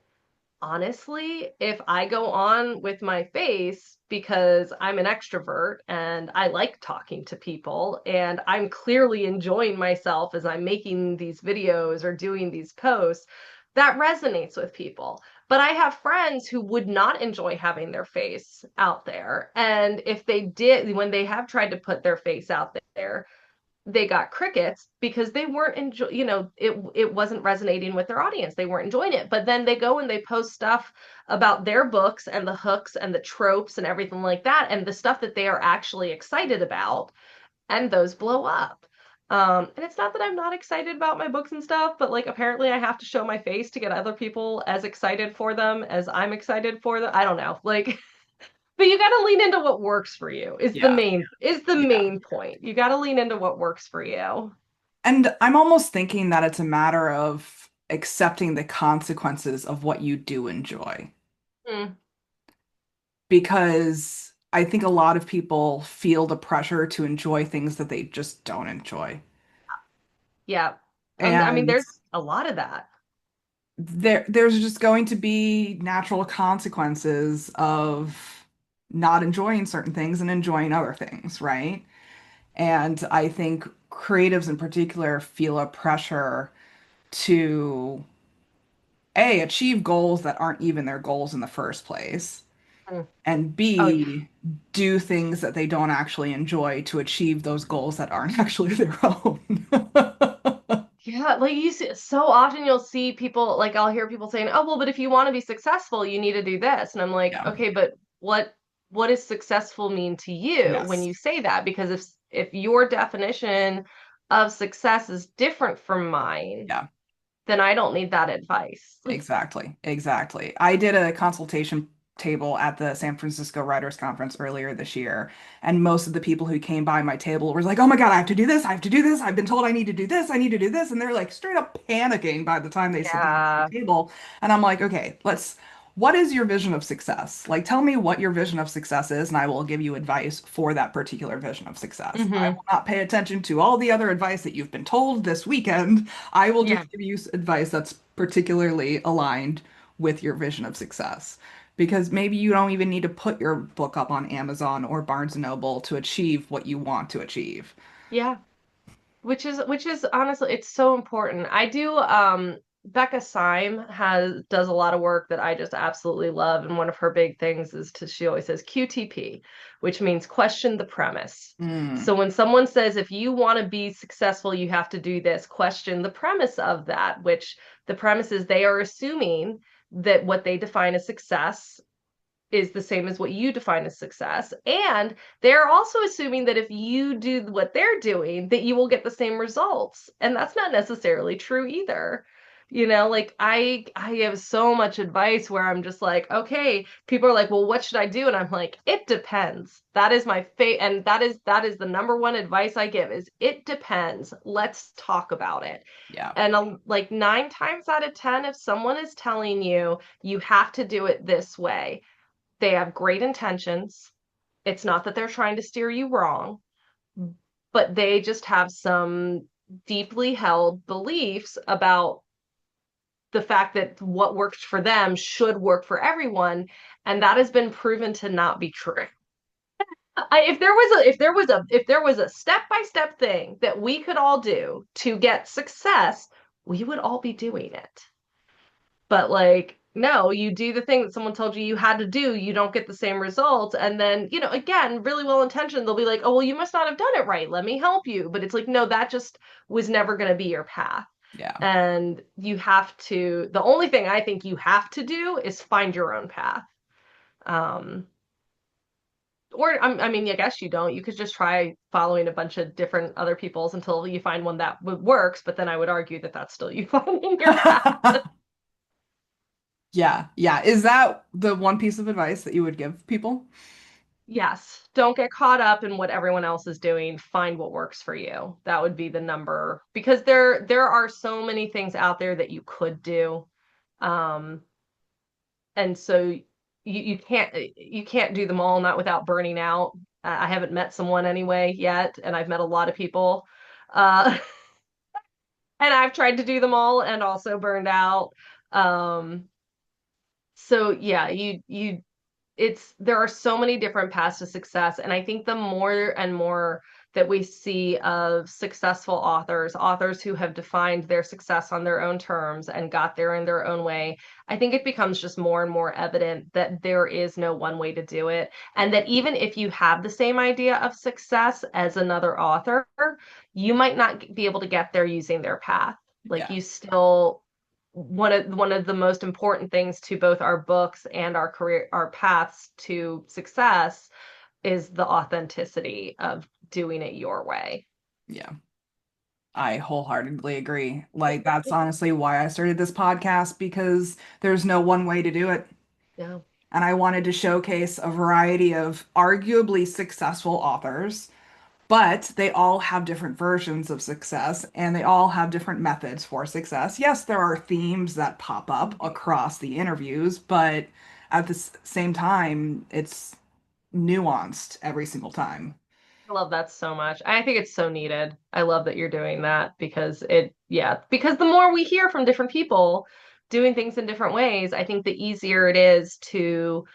honestly, if I go on with my face because I'm an extrovert and I like talking to people and I'm clearly enjoying myself as I'm making these videos or doing these posts, that resonates with people. But I have friends who would not enjoy having their face out there. And if they did, when they have tried to put their face out there, they got crickets because they weren't enjoy it wasn't resonating with their audience. They weren't enjoying it. But then they go and they post stuff about their books and the hooks and the tropes and everything like that, and the stuff that they are actually excited about, and those blow up. And it's not that I'm not excited about my books and stuff, but like apparently I have to show my face to get other people as excited for them as I'm excited for them. I don't know. Like but you got to lean into what works for you Yeah. is the Yeah. main point. You got to lean into what works for you. And I'm almost thinking that it's a matter of accepting the consequences of what you do enjoy. Mm, Because I think a lot of people feel the pressure to enjoy things that they just don't enjoy. yeah. I mean, And there's a lot of that. there's just going to be natural consequences of not enjoying certain things and enjoying other things, right? And I think creatives in particular feel a pressure to A, achieve goals that aren't even their goals in the first place, Mm. and Oh, yeah. B, do things that they don't actually enjoy to achieve those goals that aren't actually their own. Yeah, like you see, so often you'll see people, like I'll hear people saying, "Oh, well, but if you want to be successful, you need to do this." And I'm like, Yeah. "Okay, but what does successful mean to you when Yes. you say that? Because if your definition of success is different from mine, Yeah. then I don't need that advice." Exactly. Exactly. I did a consultation table at the San Francisco Writers Conference earlier this year, and most of the people who came by my table were like, "Oh my God, I have to do this. I have to do this. I've been told I need to do this. I need to do this." And they're like straight up panicking by the time they sit down at Yeah. the table. And I'm like, "Okay, what is your vision of success? Like, tell me what your vision of success is, and I will give you advice for that particular vision of success. I Hmm. will not pay attention to all the other advice that you've been told this weekend. I will Yeah. just give you advice that's particularly aligned with your vision of success. Because maybe you don't even need to put your book up on Amazon or Barnes and Noble to achieve what you want to achieve." Yeah. Which is honestly, it's so important. I do Becca Syme does a lot of work that I just absolutely love, and one of her big things is she always says QTP, which means question the premise. Mm, So when someone says if you want to be successful, you have to do this, question the premise of that, which the premise is they are assuming that what they define as success is the same as what you define as success. And they're also assuming that if you do what they're doing, that you will get the same results. And that's not necessarily true either. Like I have so much advice where I'm just like, okay, people are like, well, what should I do? And I'm like, it depends. That is my fate, and that is the number one advice I give is it depends. Let's talk about it. yeah, And like 9 times out of 10, if someone is telling you you have to do it this way, they have great intentions. It's not that they're trying to steer you wrong, but they just have some deeply held beliefs about the fact that what works for them should work for everyone, and that has been proven to not be true. If there was a step-by-step thing that we could all do to get success, we would all be doing it. But like, no, you do the thing that someone told you you had to do, you don't get the same result. And then, again, really well intentioned, they'll be like, oh, well, you must not have done it right. Let me help you. But it's like, no, that just was never going to be your path. Yeah. And the only thing I think you have to do is find your own path. Um, I mean, I guess you don't. You could just try following a bunch of different other people's until you find one that works. But then I would argue that that's still you finding your path. Yeah, yeah. Is that the one piece of advice that you would give people? Yes, don't get caught up in what everyone else is doing. Find what works for you. That would be the number because there are so many things out there that you could do. Um, and so you can't do them all, not without burning out. I haven't met someone anyway yet, and I've met a lot of people. Uh, and I've tried to do them all and also burned out. Um, so yeah, you it's there are so many different paths to success, and I think the more and more that we see of successful authors who have defined their success on their own terms and got there in their own way, I think it becomes just more and more evident that there is no one way to do it, and that even if you have the same idea of success as another author, you might not be able to get there using their path. Like Yeah, you still one of the most important things to both our books and our paths to success is the authenticity of doing it your way. yeah. I wholeheartedly agree. Like, that's honestly why I started this podcast because there's no one way to do it. Yeah. And I wanted to showcase a variety of arguably successful authors, but they all have different versions of success and they all have different methods for success. Yes, there are themes that pop up across the interviews, but at the same time, it's nuanced every single time. I love that so much. I think it's so needed. I love that you're doing that because the more we hear from different people doing things in different ways, I think the easier it is to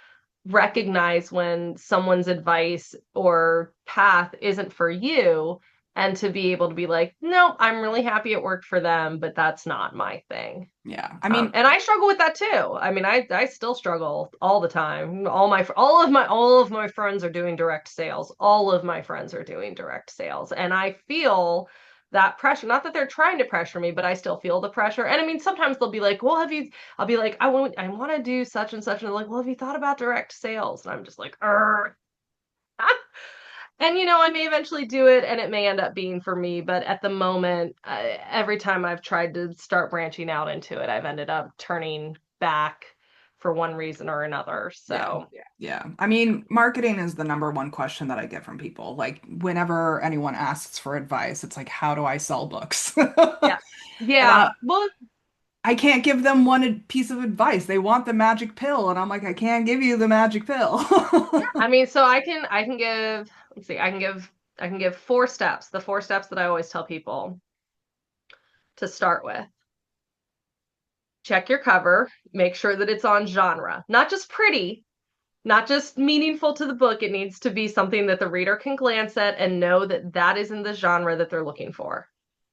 recognize when someone's advice or path isn't for you and to be able to be like, no, I'm really happy it worked for them, but that's not my thing. Yeah. I mean, And I struggle with that too. I mean, I still struggle all the time. All of my friends are doing direct sales. All of my friends are doing direct sales, and I feel that pressure. Not that they're trying to pressure me, but I still feel the pressure. And I mean, sometimes they'll be like, "Well, have you?" I'll be like, I want to do such and such," and they're like, "Well, have you thought about direct sales?" And I'm just like, "Er." And I may eventually do it and it may end up being for me, but at the moment, every time I've tried to start branching out into it, I've ended up turning back for one reason or another. yeah. So, Yeah. I mean, marketing is the number one question that I get from people. Like, whenever anyone asks for advice, it's like, how do I sell books? yeah. And Yeah. Well, I can't give them one piece of advice. They want the magic pill, and I'm like, I can't give you the magic pill. I mean, so I can give, let's see, I can give 4 steps, the 4 steps that I always tell people to start with. Check your cover, make sure that it's on genre, not just pretty, not just meaningful to the book. It needs to be something that the reader can glance at and know that that is in the genre that they're looking for.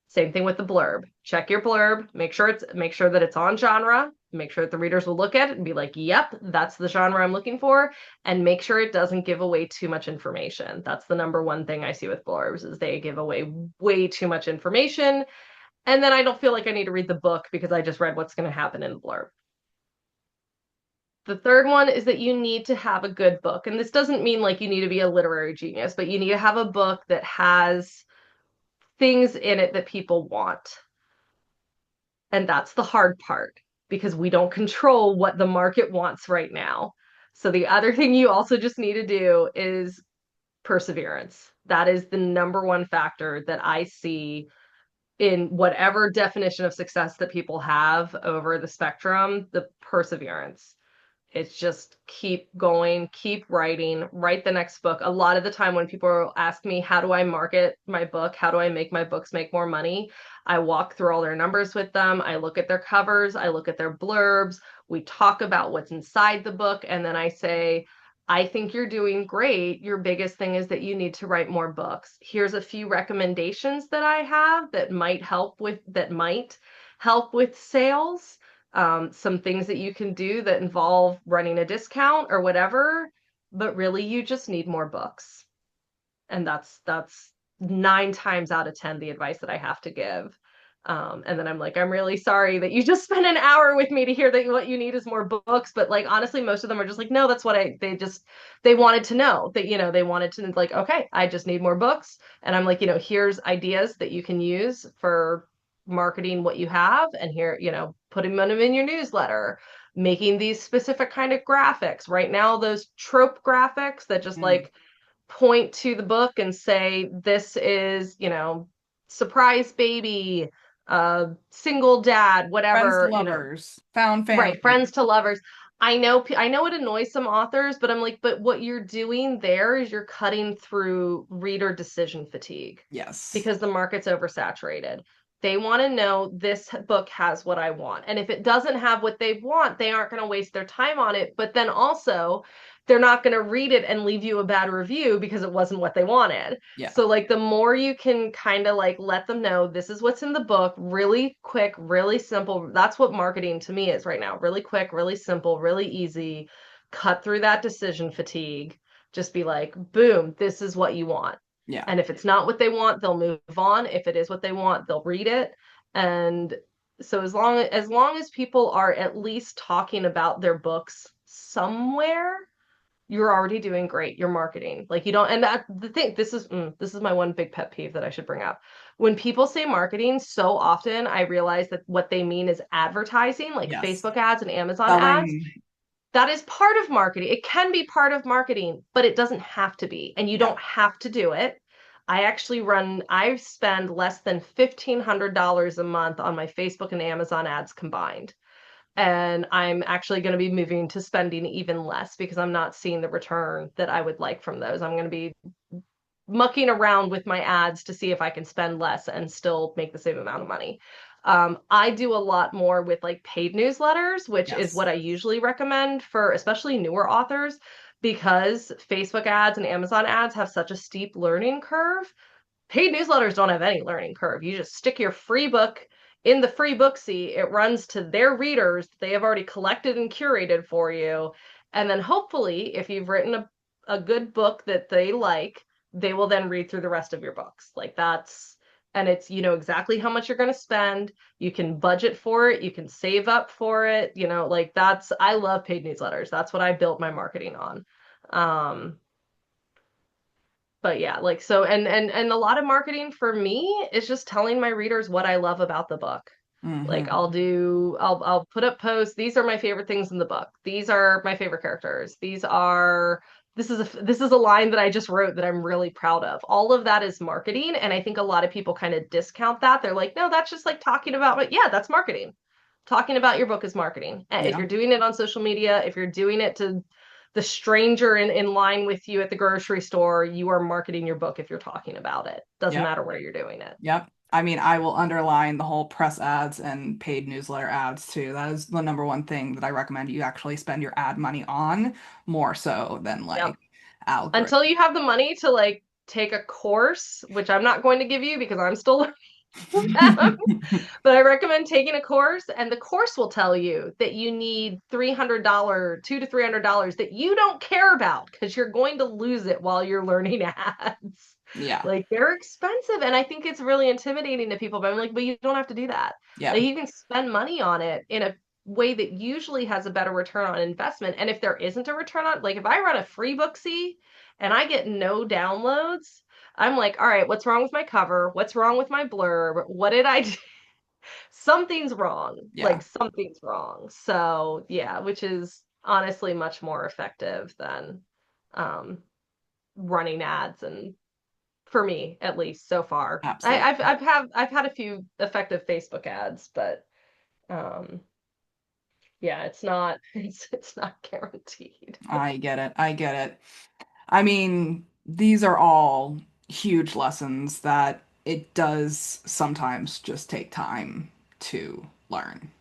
Same thing with the blurb. Check your blurb, make sure that it's on genre, make sure that the readers will look at it and be like, "Yep, that's the genre I'm looking for," and make sure it doesn't give away too much information. That's the number one thing I see with blurbs is they give away way too much information, and then I don't feel like I need to read the book because I just read what's going to happen in the blurb. The third one is that you need to have a good book. And this doesn't mean like you need to be a literary genius, but you need to have a book that has things in it that people want. And that's the hard part because we don't control what the market wants right now. So the other thing you also just need to do is perseverance. That is the number one factor that I see in whatever definition of success that people have over the spectrum, the perseverance. It's just keep going, keep writing, write the next book. A lot of the time when people ask me, how do I market my book? How do I make my books make more money? I walk through all their numbers with them. I look at their covers. I look at their blurbs. We talk about what's inside the book. And then I say, I think you're doing great. Your biggest thing is that you need to write more books. Here's a few recommendations that I have that might help with sales, some things that you can do that involve running a discount or whatever, but really you just need more books. And that's 9 times out of 10 the advice that I have to give. And then I'm like, I'm really sorry that you just spent an hour with me to hear that what you need is more books. But like, honestly, most of them are just like, no, that's what they wanted to know that, they wanted to like, okay, I just need more books. And I'm like, here's ideas that you can use for marketing what you have. And here, putting them in your newsletter, making these specific kind of graphics. Right now, those trope graphics that just Mm. like point to the book and say, this is, surprise baby, single dad, Friends to whatever, lovers, found right, family. friends to lovers. I know it annoys some authors, but I'm like, but what you're doing there is you're cutting through reader decision fatigue Yes. because the market's oversaturated. They want to know this book has what I want. And if it doesn't have what they want, they aren't going to waste their time on it. But then also, they're not going to read it and leave you a bad review because it wasn't what they wanted. Yeah. So, like, the more you can kind of like let them know this is what's in the book, really quick, really simple. That's what marketing to me is right now. Really quick, really simple, really easy. Cut through that decision fatigue. Just be like, boom, this is what you want. Yeah. And if it's not what they want, they'll move on. If it is what they want, they'll read it. And so as long as people are at least talking about their books somewhere, you're already doing great. You're marketing. Like you don't, and that the thing, this is my one big pet peeve that I should bring up. When people say marketing, so often I realize that what they mean is advertising, like Yes. Facebook ads and Amazon ads. Selling. That is part of marketing. It can be part of marketing, but it doesn't have to be. And you Yeah. don't have to do it. I spend less than $1,500 a month on my Facebook and Amazon ads combined. And I'm actually going to be moving to spending even less because I'm not seeing the return that I would like from those. I'm going to be mucking around with my ads to see if I can spend less and still make the same amount of money. I do a lot more with like paid newsletters, which is Yes. what I usually recommend for especially newer authors because Facebook ads and Amazon ads have such a steep learning curve. Paid newsletters don't have any learning curve. You just stick your free book in the free booksy. It runs to their readers that they have already collected and curated for you. And then hopefully, if you've written a good book that they like, they will then read through the rest of your books. Like that's, and it's, exactly how much you're going to spend. You can budget for it. You can save up for it. Like that's, I love paid newsletters. That's what I built my marketing on. Um, but yeah, like so and a lot of marketing for me is just telling my readers what I love about the book. Like Hmm. I'll put up posts. These are my favorite things in the book. These are my favorite characters. This is a line that I just wrote that I'm really proud of. All of that is marketing, and I think a lot of people kind of discount that. They're like, "No, that's just like talking about," but yeah, that's marketing. Talking about your book is marketing. If Yeah. you're doing it on social media, if you're doing it to the stranger in line with you at the grocery store, you are marketing your book if you're talking about it. Doesn't Yep. matter where you're doing it. Yep. I mean, I will underline the whole press ads and paid newsletter ads too. That is the number one thing that I recommend you actually spend your ad money on more so than Yep. like algorithm. Until you have the money to like take a course, which I'm not going to give you because I'm still learning them. But I recommend taking a course, and the course will tell you that you need $300, $200 to $300 that you don't care about because you're going to lose it while you're learning ads. Yeah. Like they're expensive, and I think it's really intimidating to people. But I'm like, but you don't have to do that. Yeah. Like you can spend money on it in a way that usually has a better return on investment. And if there isn't a return on, like if I run a free booksy and I get no downloads, I'm like, all right, what's wrong with my cover? What's wrong with my blurb? What did I do? Something's wrong. Like Yeah. something's wrong. So yeah, which is honestly much more effective than um, running ads, and for me at least so far. Absolutely. I've had a few effective Facebook ads, but um, yeah, it's not it's not guaranteed. I get it. I get it. I mean, these are all huge lessons that it does sometimes just take time to learn.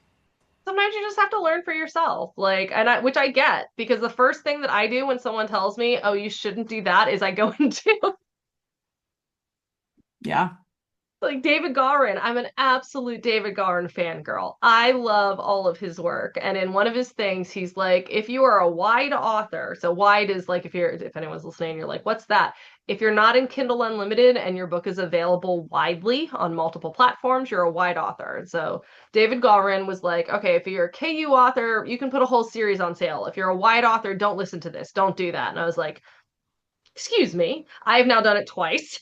Sometimes you just have to learn for yourself. Like, which I get because the first thing that I do when someone tells me, "Oh, you shouldn't do that," is I go into Yeah. Like David Garin, I'm an absolute David Garin fangirl. I love all of his work. And in one of his things, he's like, if you are a wide author, so wide is like if anyone's listening, you're like, what's that? If you're not in Kindle Unlimited and your book is available widely on multiple platforms, you're a wide author. And so David Garin was like, okay, if you're a KU author, you can put a whole series on sale. If you're a wide author, don't listen to this. Don't do that. And I was like, excuse me, I have now done it twice.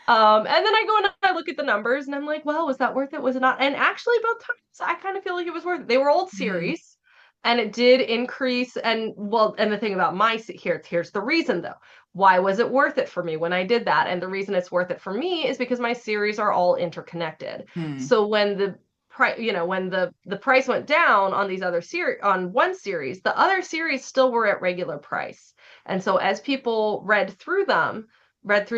And then I go and I look at the numbers and I'm like, well, was that worth it? Was it not? And actually, both times I kind of feel like it was worth it. They were old Mhm. series and it did increase. And well, and the thing about here's the reason though. Why was it worth it for me when I did that? And the reason it's worth it for me is because my series are all interconnected. Hmm. So when the price, when the price went down on these other series, on one series, the other series still were at regular price. And so as people read through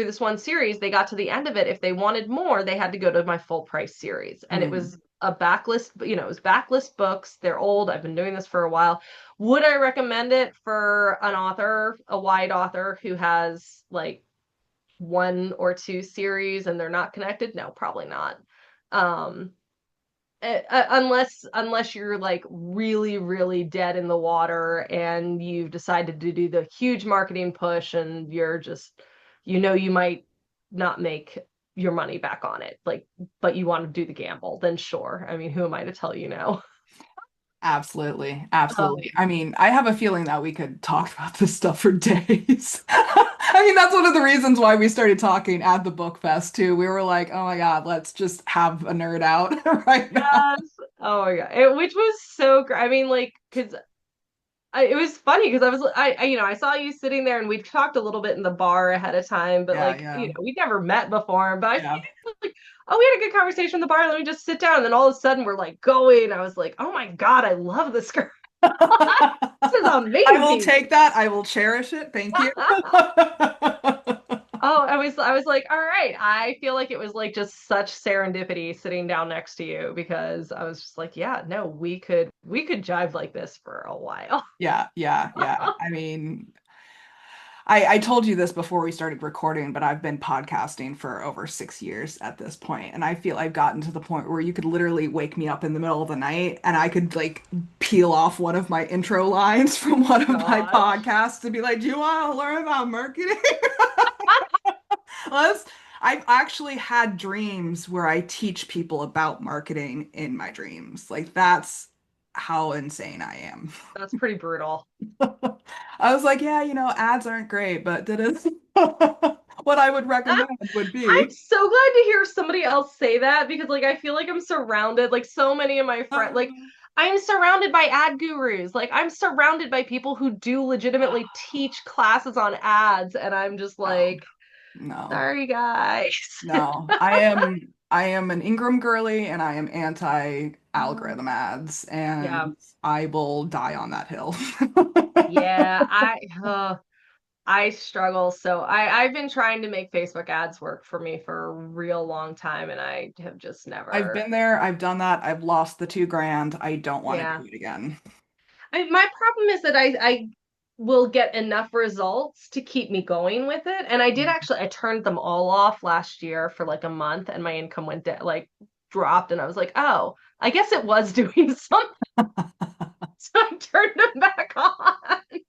this one series, they got to the end of it. If they wanted more, they had to go to my full price series. And it Hmm. was a backlist, it was backlist books. They're old. I've been doing this for a while. Would I recommend it for an author, a wide author who has like one or two series and they're not connected? No, probably not. Um, unless you're like really really dead in the water and you've decided to do the huge marketing push and you're just you might not make your money back on it, like, but you want to do the gamble, then sure. I mean, who am I to tell you no? Absolutely. Absolutely. um I mean, I have a feeling that we could talk about this stuff for days. I mean, that's one of the reasons why we started talking at the book fest too. We were like, oh my God, let's just have a nerd out right now. yes. Oh my god, which was so great. I mean, like, because it was funny because I saw you sitting there and we talked a little bit in the bar ahead of time, but Yeah, like, yeah, we'd never met before. But I feel yeah. like, oh, we had a good conversation in the bar. Let me just sit down. And then all of a sudden we're like going. I was like, oh my God, I love this girl. This is I will amazing. take that. I will cherish it. Thank you. Oh, I was like, all right. I feel like it was like just such serendipity sitting down next to you because I was just like, yeah, no, we could jive like this for a while. Yeah, yeah, yeah. I mean, I told you this before we started recording, but I've been podcasting for over 6 years at this point, and I feel I've gotten to the point where you could literally wake me up in the middle of the night and I could like peel off one of my intro lines from one of my Gosh. podcasts to be like, "Do you want to learn about marketing?" Let's. I've actually had dreams where I teach people about marketing in my dreams. Like that's how insane I am. That's pretty brutal. I was like, yeah, ads aren't great, but that is what I would recommend would I'm be. so glad to hear somebody else say that because like I feel like I'm surrounded, like so many of my friends, like I'm surrounded by ad gurus. Like I'm surrounded by people who do legitimately teach classes on ads and I'm just No, like, no, sorry guys. no. I am an Ingram girly and I am anti-algorithm ads Yeah. and I will die on that hill. Yeah, I struggle. So I've been trying to make Facebook ads work for me for a real long time and I have just I've never. been there, I've done that, I've lost the 2 grand. I don't want to Yeah. do it again. My problem is that I will get enough results to keep me going with it. And I turned them all off last year for like a month and my income went down, like dropped. And I was like, oh, I guess it was doing something. So I turned them back on.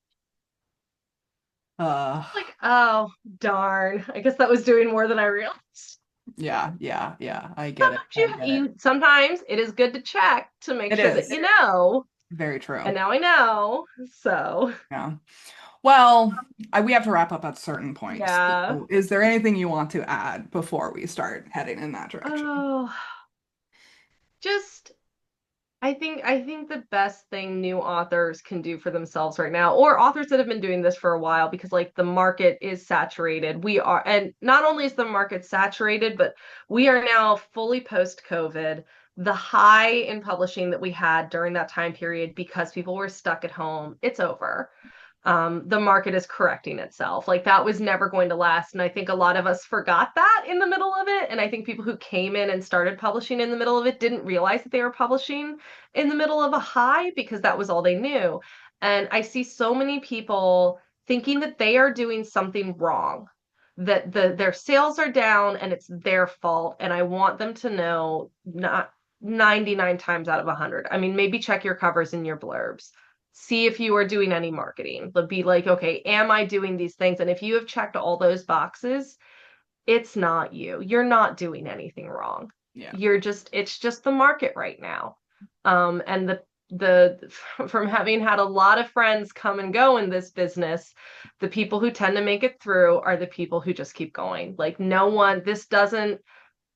Uh, Like, oh, darn. I guess that was doing more than I realized. yeah, yeah, yeah. I get it. I get it. Sometimes it is good to check to make It sure that is you know. very true. And now I know. So, Yeah. Well, we have to wrap up at certain points. yeah. So is there anything you want to add before we start heading in that direction? Oh, just I think the best thing new authors can do for themselves right now, or authors that have been doing this for a while, because like the market is saturated. And not only is the market saturated, but we are now fully post-COVID. The high in publishing that we had during that time period because people were stuck at home, it's over. The market is correcting itself. Like that was never going to last. And I think a lot of us forgot that in the middle of it. And I think people who came in and started publishing in the middle of it didn't realize that they were publishing in the middle of a high because that was all they knew. And I see so many people thinking that they are doing something wrong that their sales are down and it's their fault. And I want them to know, not 99 times out of 100. I mean, maybe check your covers and your blurbs. See if you are doing any marketing. But be like, okay, am I doing these things? And if you have checked all those boxes, it's not you. You're not doing anything wrong. Yeah. It's just the market right now. And the from having had a lot of friends come and go in this business, the people who tend to make it through are the people who just keep going. Like no one, this doesn't,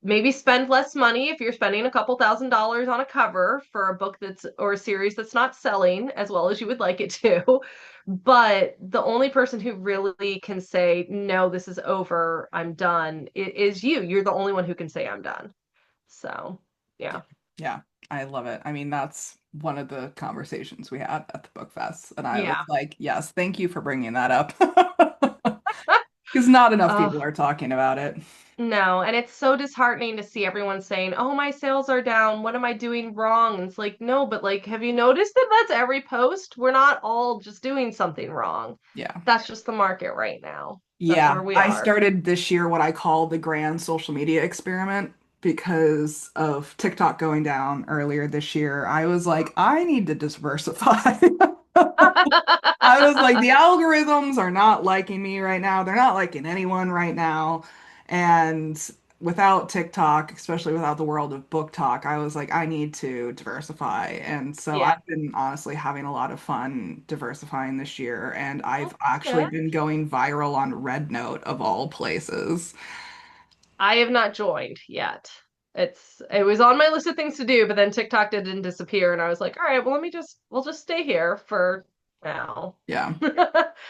maybe spend less money if you're spending a couple $1,000s on a cover for a book that's or a series that's not selling as well as you would like it to. But the only person who really can say, no, this is over, I'm done, is you. You're the only one who can say I'm done. So, Yeah. yeah. Yeah. I love it. I mean, that's one of the conversations we had at the book fest. And I was Yeah. like, yes, thank you for bringing that up. Because not enough Oh, people are talking about it. no. And it's so disheartening to see everyone saying, oh, my sales are down. What am I doing wrong? And it's like, no, but like, have you noticed that that's every post? We're not all just doing something wrong. Yeah. That's just the market right now. That's Yeah. where we I are. started this year what I call the grand social media experiment because of TikTok going down earlier this year. I was like, I need to diversify. I was like, the algorithms are not liking me right now. They're not liking anyone right now. And without TikTok, especially without the world of book talk, I was like, I need to diversify. And so Yeah. I've been honestly having a lot of fun diversifying this year. And Oh, I've that's actually good. been going viral on Red of all places. I have not joined yet. It was on my list of things to do, but then TikTok didn't disappear, and I was like, all right, well, we'll just stay here for now. Yeah.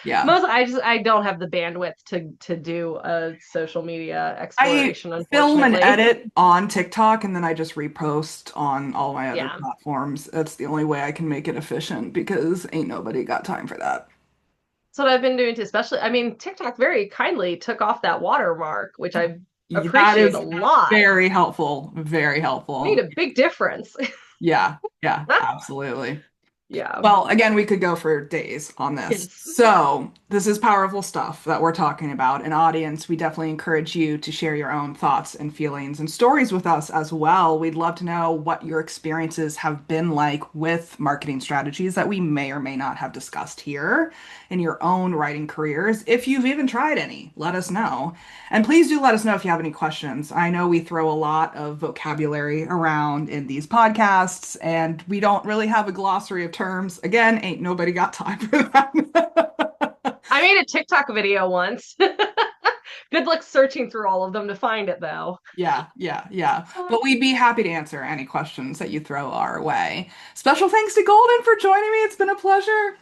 Yeah. Most I don't have the bandwidth to do a social media I exploration, film and unfortunately. edit on TikTok and then I just repost on all my other Yeah. platforms. That's the only way I can make it efficient because ain't nobody got time for that. That's what I've been doing too, especially I mean, TikTok very kindly took off that watermark, which I That appreciate a is lot. very helpful. Very Made helpful. a big difference. Yeah. Yeah, absolutely. Yeah. Well, again, we could go for days on this. Yes. So, this is powerful stuff that we're talking about. An audience, we definitely encourage you to share your own thoughts and feelings and stories with us as well. We'd love to know what your experiences have been like with marketing strategies that we may or may not have discussed here in your own writing careers. If you've even tried any, let us know. And please do let us know if you have any questions. I know we throw a lot of vocabulary around in these podcasts, and we don't really have a glossary of terms. Again, ain't nobody got time for that. I made a TikTok video once. Good luck searching through all of them to find it, though. Yeah, yeah, yeah. But we'd be happy to answer any questions that you throw our way. Special thanks to Golden for joining me. It's been a pleasure.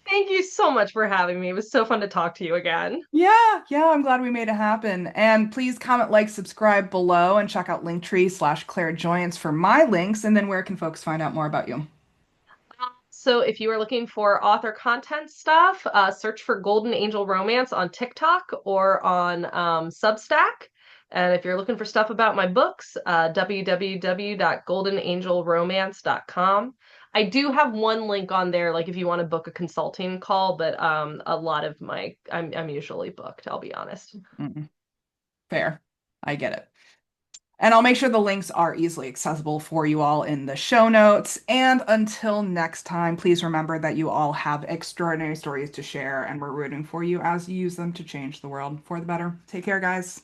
Thank you so much for having me. It was so fun to talk to you again. Yeah, yeah, I'm glad we made it happen. And please comment, like, subscribe below, and check out Linktree/Claire Joyance for my links. And then where can folks find out more about you? So if you are looking for author content stuff, search for Golden Angel Romance on TikTok or on Substack. And if you're looking for stuff about my books, www.goldenangelromance.com. I do have one link on there, like if you want to book a consulting call, but a lot of I'm usually booked, I'll be honest. Mm, fair. I get it. And I'll make sure the links are easily accessible for you all in the show notes. And until next time, please remember that you all have extraordinary stories to share, and we're rooting for you as you use them to change the world for the better. Take care, guys.